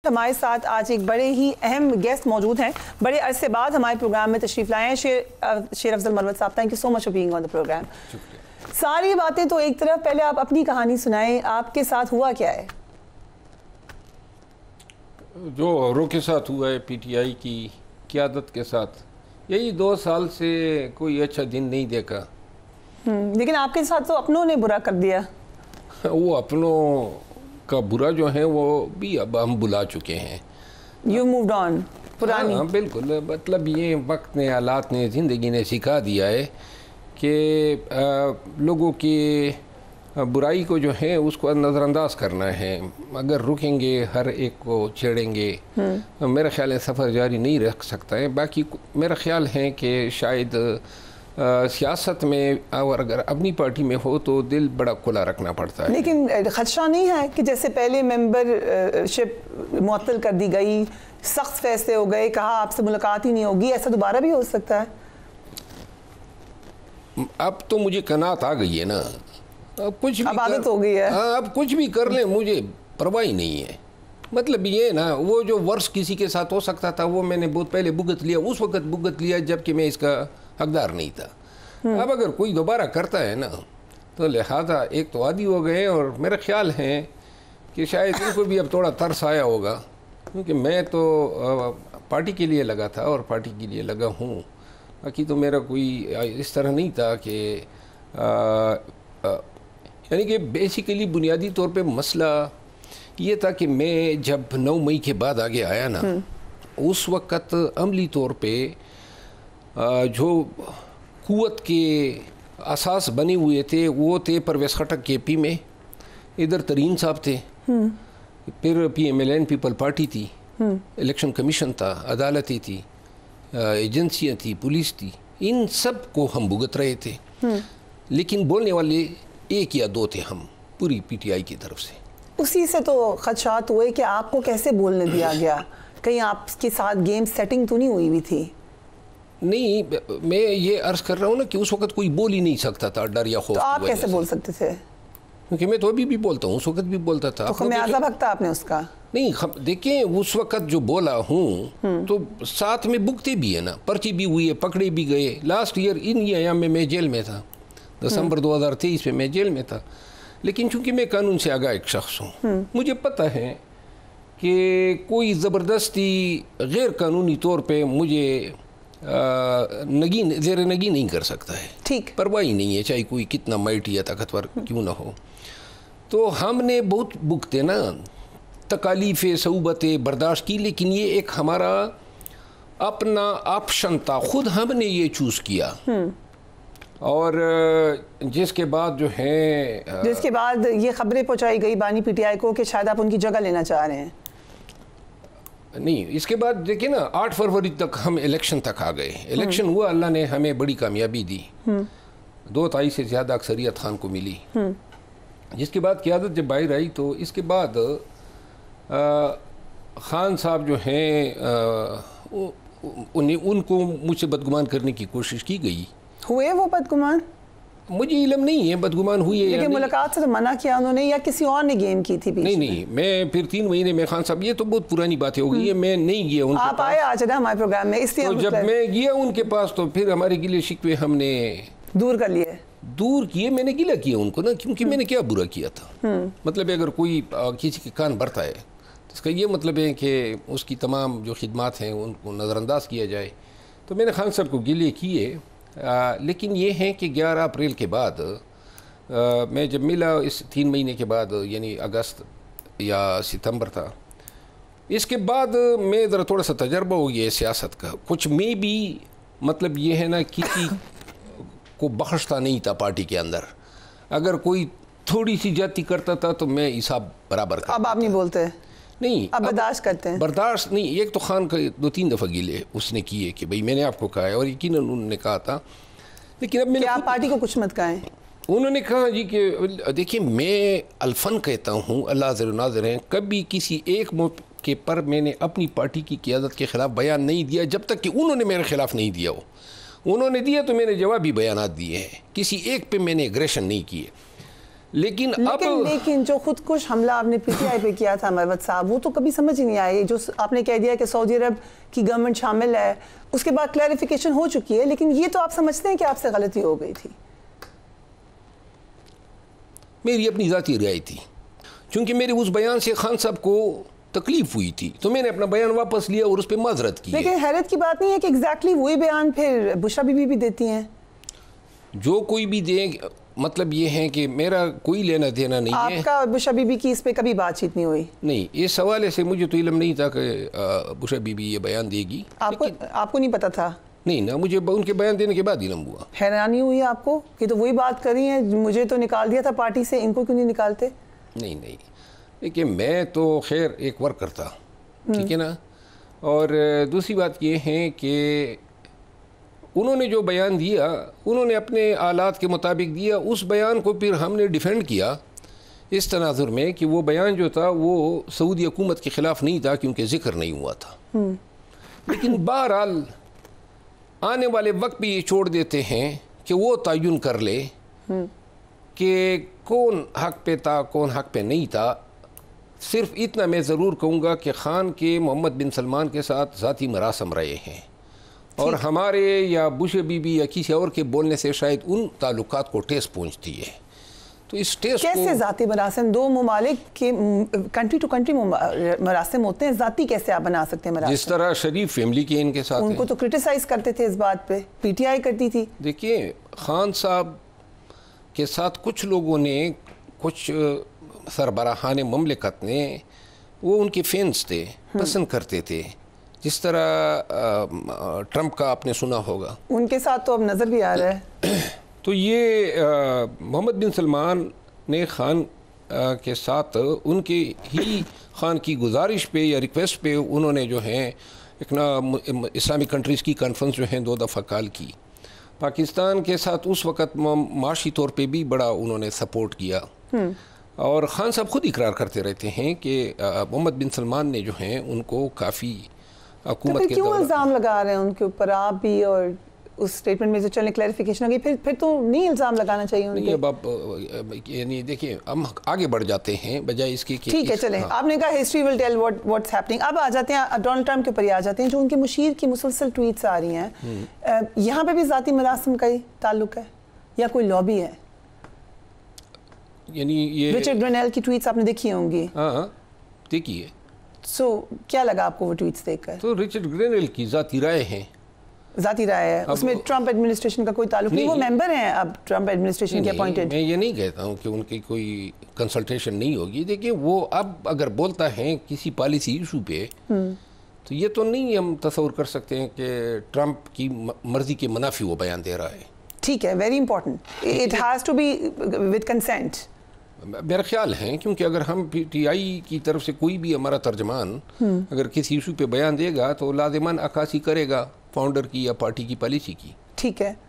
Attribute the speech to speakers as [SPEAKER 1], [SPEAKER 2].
[SPEAKER 1] ہمارے ساتھ آج ایک بڑے ہی اہم گیسٹ موجود ہیں، بڑے عرصے بعد ہمارے پروگرام میں تشریف لائے ہیں شیر افضل مروت صاحب. Thank you so much for being on the program. ساری باتیں تو ایک طرف، پہلے آپ اپنی کہانی سنائیں، آپ کے ساتھ ہوا کیا ہے؟
[SPEAKER 2] جو اوروں کے ساتھ ہوا ہے، پی ٹی آئی کی قیادت کے ساتھ، یہی 2 سال سے کوئی اچھا دن نہیں دیکھا.
[SPEAKER 1] لیکن آپ کے ساتھ تو اپنوں نے برا کر دیا.
[SPEAKER 2] وہ اپنوں کا برا جو ہے وہ بھی اب ہم بلا چکے ہیں.
[SPEAKER 1] You moved on. پرانی.
[SPEAKER 2] ہاں بالکل، مطلب یہ وقت نے، حالات نے، زندگی نے سکھا دیا ہے کہ لوگوں کی برائی کو جو ہے اس کو نظر انداز کرنا ہے. اگر رکیں گے، ہر ایک کو چھیڑیں گے، میرا خیال ہے سفر جاری نہیں رکھ سکتا ہے. باقی میرا خیال ہے کہ شاید سیاست میں اور اگر اپنی پارٹی میں ہو تو دل بڑا کھلا رکھنا پڑتا ہے.
[SPEAKER 1] لیکن خدشہ نہیں ہے کہ جیسے پہلے ممبر شپ معطل کر دی گئی، سخت فیصلے ہو گئے، کہا آپ سے ملاقات ہی نہیں ہوگی، ایسا دوبارہ بھی ہو سکتا ہے؟
[SPEAKER 2] اب تو مجھے قناعت آ گئی ہے نا،
[SPEAKER 1] اب عادت ہو گئی ہے.
[SPEAKER 2] ہاں، اب کچھ بھی کر لیں مجھے پرواہ نہیں ہے. مطلب یہ نا، وہ جو ورث کسی کے ساتھ ہو سکتا تھا وہ میں نے بہت پہلے بھگت لیا، اس وقت بھگت لیا جب کہ میں اس کا حقدار نہیں تھا. اب اگر کوئی دوبارہ کرتا ہے نا تو لہذا ایک تو عادی ہو گئے، اور میرا خیال ہے کہ شاید ان کو بھی اب تھوڑا ترس آیا ہوگا، کیونکہ میں تو پارٹی کے لیے لگا تھا اور پارٹی کے لیے لگا ہوں. باقی تو میرا کوئی اس طرح نہیں تھا کہ یعنی کہ بیسیکلی بنیادی طور پہ مسئلہ یہ تھا کہ میں جب 9 مئی کے بعد آگے آیا نا، اس وقت عملی طور پہ جو قوت کے اساس بنے ہوئے تھے وہ تھے پرویز خٹک کے پی میں، ادھر ترین صاحب تھے، پھر P M L N people party تھی، الیکشن کمیشن تھا، عدالتیں تھی، ایجنسیاں تھی، پولیس تھی. ان سب کو ہم بھگت رہے تھے، لیکن بولنے والے 1 یا 2 تھے ہم پوری پی ٹی آئی کی طرف سے.
[SPEAKER 1] اسی سے تو خدشات ہوئے کہ آپ کو کیسے بولنے دیا گیا، کہیں آپ کے ساتھ گیم سیٹنگ تو نہیں ہوئی تھی؟
[SPEAKER 2] نہیں، میں یہ عرض کر رہا ہوں نا کہ اس وقت کوئی بول ہی نہیں سکتا تھا ڈر یا خوف.
[SPEAKER 1] تو آپ کیسے بول سکتے تھے؟
[SPEAKER 2] کیونکہ میں تو ابھی بھی بولتا ہوں، اس وقت بھی بولتا تھا.
[SPEAKER 1] تو خمیازہ بھگتا آپ نے اس کا؟
[SPEAKER 2] نہیں، دیکھیں اس وقت جو بولا ہوں تو ساتھ میں بھگتے بھی ہے نا، پرچی بھی ہوئی ہے، پکڑے بھی گئے. لاسٹ ایئر ان ایام میں جیل میں تھا، دسمبر 2023 میں جیل میں تھا. لیکن چونکہ میں قانون سے آگاہ ایک شخص ہوں، مجھے پتہ ہے کہ کوئی زبردستی غیر قانونی طور پہ مجھے زیر نگی نہیں کر سکتا ہے.
[SPEAKER 1] ٹھیک،
[SPEAKER 2] پرواہی نہیں ہے چاہے کوئی کتنا مائٹی یا طاقتور کیوں نہ ہو. تو ہم نے بہت بھگتے نا، تکالیف صعوبتیں برداشت کی، لیکن یہ ایک ہمارا اپنا آپشن تھا، خود ہم نے یہ چوز کیا. اور جس کے بعد جو ہے
[SPEAKER 1] یہ خبریں پہنچائی گئی بانی پی ٹی آئی کو کہ شاید آپ ان کی جگہ لینا چاہ رہے ہیں.
[SPEAKER 2] نہیں، اس کے بعد دیکھیں نا 8 فروری تک ہم الیکشن تک آ گئے. الیکشن ہوا، اللہ نے ہمیں بڑی کامیابی دی، 2 تہائی سے زیادہ اکثریت خان کو ملی. جس کے بعد قیادت جب باہر آئی تو اس کے بعد خان صاحب جو ہیں ان کو مجھ سے بدگمان کرنے کی کوشش کی گئی. ہوئے
[SPEAKER 1] وہ بدگمان؟
[SPEAKER 2] مجھے علم نہیں ہے بدگمان ہوئی ہے،
[SPEAKER 1] لیکن ملاقات سے تو منع کیا انہوں نے، یا کسی اور نے گیم کی تھی؟
[SPEAKER 2] نہیں، میں پھر 3 مہینے میں خان صاحب، یہ تو بہت پرانی باتیں ہو گئی ہے، میں نہیں گیا ان کے پاس.
[SPEAKER 1] آپ آئے آج نا ہمارے پروگرام میں، اس لیے
[SPEAKER 2] جب میں گیا ان کے پاس تو پھر ہمارے گلے شکوے ہم نے
[SPEAKER 1] دور کر لیے. دور
[SPEAKER 2] کیے، میں نے گلہ کیا ان کو نا، کیونکہ میں نے کیا برا کیا تھا. مطلب اگر کوئی کسی کے کان بھرتا ہے تو اس کا یہ مطلب ہے کہ اس کی تمام جو خدمات ہیں ان کو نظر انداز کیا جائے. تو میں نے خان صاحب کو گلے کیے. لیکن یہ ہے کہ 11 اپریل کے بعد میں جب ملا، اس 3 مہینے کے بعد، یعنی اگست یا ستمبر تھا، اس کے بعد میں ذرا تھوڑا سا تجربہ ہو گیا سیاست کا کچھ. میں بھی مطلب یہ ہے نا کسی کو بخشتا نہیں تھا پارٹی کے اندر. اگر کوئی تھوڑی سی جاتی کرتا تھا تو میں حساب برابر کرتا.
[SPEAKER 1] اب آپ نہیں بولتے؟
[SPEAKER 2] نہیں،
[SPEAKER 1] اب برداشت کرتے ہیں؟
[SPEAKER 2] برداشت نہیں. ایک تو خان کا 2-3 دفعہ گلے اس نے کیے کہ بھئی میں نے آپ کو کہا ہے، اور یقیناً انہوں نے کہا تھا. لیکن اب میں نے
[SPEAKER 1] آپ پارٹی کو کچھ مت کہیں.
[SPEAKER 2] انہوں نے کہا جی کہ دیکھیں میں الفن کہتا ہوں، اللہ حاضر و ناظر ہیں، کبھی کسی ایک موقع پر میں نے اپنی پارٹی کی قیادت کے خلاف بیان نہیں دیا جب تک کہ انہوں نے میرے خلاف نہیں دیا ہو. انہوں نے دیا تو میں نے جوابی بیانات دیے ہیں، کسی ایک پہ میں نے ایگریشن نہیں کیے.
[SPEAKER 1] لیکن جو خودکش حملہ آپ نے پی ٹی آئی پہ کیا تھا مروت صاحب، وہ تو کبھی سمجھ ہی نہیں آئی. جو آپ نے کہہ دیا کہ سعودی عرب کی گورنمنٹ شامل ہے، اس کے بعد کلیریفیکیشن ہو چکی ہے، لیکن یہ تو آپ سمجھتے ہیں کہ آپ سے غلطی ہو گئی تھی؟
[SPEAKER 2] میری اپنی ذاتی رائے تھی، چونکہ میرے اس بیان سے خان صاحب کو تکلیف ہوئی تھی تو میں نے اپنا بیان واپس لیا اور اس پہ معذرت کی.
[SPEAKER 1] لیکن حیرت کی بات نہیں ہے کہ ایگزیکٹلی وہی بیان پھر بشرا بی بی بھی دیتی ہیں.
[SPEAKER 2] جو کوئی بھی دے، مطلب یہ ہے کہ میرا کوئی لینا دینا نہیں ہے.
[SPEAKER 1] آپ کا بشرا بی بی کی اس پہ کبھی بات چیت نہیں ہوئی؟
[SPEAKER 2] نہیں، اس حوالے سے مجھے تو علم نہیں تھا کہ بشرا بی بی یہ بیان دے گی.
[SPEAKER 1] آپ کو نہیں پتا تھا؟
[SPEAKER 2] نہیں نا، مجھے ان کے بیان دینے کے بعد علم ہوا.
[SPEAKER 1] حیرانی ہوئی آپ کو کہ تو وہی بات کری ہیں، مجھے تو نکال دیا تھا پارٹی سے، ان کو کیوں نہیں نکالتے؟
[SPEAKER 2] نہیں، دیکھیے میں تو خیر ایک ورکر تھا، ٹھیک ہے نا. اور دوسری بات یہ ہے کہ انہوں نے جو بیان دیا، انہوں نے اپنے آلات کے مطابق دیا. اس بیان کو پھر ہم نے ڈیفینڈ کیا اس تناظر میں کہ وہ بیان جو تھا وہ سعودی حکومت کے خلاف نہیں تھا، کیونکہ ذکر نہیں ہوا تھا. لیکن بہرحال آنے والے وقت بھی یہ چھوڑ دیتے ہیں کہ وہ تعین کر لے کہ کون حق پہ تھا، کون حق پہ نہیں تھا. صرف اتنا میں ضرور کہوں گا کہ خان کے محمد بن سلمان کے ساتھ ذاتی مراسم رہے ہیں، اور ہمارے یا بش بی بی یا کسی اور کے بولنے سے شاید ان تعلقات کو ٹھیس پہنچتی ہے. تو اس ٹیسٹ کو
[SPEAKER 1] کیسے ذاتی مراسم؟ دو ممالک کے کنٹری ٹو کنٹری مراسم ہوتے ہیں، ذاتی کیسے آپ بنا سکتے ہیں مراسم؟
[SPEAKER 2] جس طرح شریف فیملی کے ان کے ساتھ
[SPEAKER 1] ان کو تو کرٹیسائز کرتے تھے اس بات پہ، پی ٹی آئی کرتی تھی.
[SPEAKER 2] دیکھیے خان صاحب کے ساتھ کچھ لوگوں نے، کچھ سربراہان مملکت نے، وہ ان کے فینس تھے، پسند کرتے تھے. جس طرح ٹرمپ کا آپ نے سنا ہوگا،
[SPEAKER 1] ان کے ساتھ تو اب نظر بھی آ رہا ہے.
[SPEAKER 2] تو یہ محمد بن سلمان نے خان کے ساتھ ان کے ہی خان کی گزارش پہ یا ریکویسٹ پہ انہوں نے جو ہے ایک اسلامک کنٹریز کی کانفرنس جو ہیں 2 دفعہ کال کی. پاکستان کے ساتھ اس وقت معاشی طور پہ بھی بڑا انہوں نے سپورٹ کیا. اور خان صاحب خود اقرار کرتے رہتے ہیں کہ محمد بن سلمان نے جو ہیں ان کو کافی حکومت کے
[SPEAKER 1] کیوں الزام لگا رہے ہیں ان کے اوپر آپ بھی؟ اور اس سٹیٹمنٹ میں جو چلنے کلیریفیکیشن ہو گئی، پھر تو نہیں الزام لگانا چاہیے ان کے.
[SPEAKER 2] اب آپ یعنی دیکھیں ہم آگے بڑھ جاتے ہیں بجائے اس کے کہ
[SPEAKER 1] ٹھیک ہے چلیں، آپ نے کہا history will tell what's happening. اب آ جاتے ہیں ڈونلڈ ٹرمپ کے اوپر ہی آ جاتے ہیں. جو ان کے مشیر کی مسلسل ٹویٹس آ رہی ہیں، یہاں پہ بھی ذاتی مراسم کا ہی تعلق ہے یا کوئی لابی ہے؟
[SPEAKER 2] یعنی یہ
[SPEAKER 1] رچرڈ گرینیل کی ٹویٹس آپ نے دیکھی ہوں گی.
[SPEAKER 2] ہاں دیکھیے.
[SPEAKER 1] سو کیا لگا آپ کو وہ ٹویٹس دیکھ کر؟
[SPEAKER 2] تو رچرڈ گرینیل کی ذاتی رائے ہیں،
[SPEAKER 1] ذاتی رائے ہے، اس میں ٹرمپ ایڈمنسٹریشن کا کوئی تعلق نہیں. وہ ممبر ہیں اب ٹرمپ ایڈمنسٹریشن کے اپوائنٹڈ.
[SPEAKER 2] میں یہ نہیں کہتا ہوں کہ ان کی کوئی کنسلٹیشن نہیں ہوگی. دیکھیں وہ اب اگر بولتا ہے کسی پالیسی ایشو پہ تو یہ تو نہیں ہم تصور کر سکتے ہیں کہ ٹرمپ کی مرضی کے منافی وہ بیان دے رہا ہے.
[SPEAKER 1] ٹھیک ہے، very important, it has to be with consent.
[SPEAKER 2] میرا خیال ہے کیونکہ اگر ہم پی ٹی آئی کی طرف سے کوئی بھی ہمارا ترجمان اگر کسی ایشو پہ بیان دے گا تو لازماً عکاسی کرے گا فاؤنڈر کی یا پارٹی کی پالیسی کی.
[SPEAKER 1] ٹھیک ہے.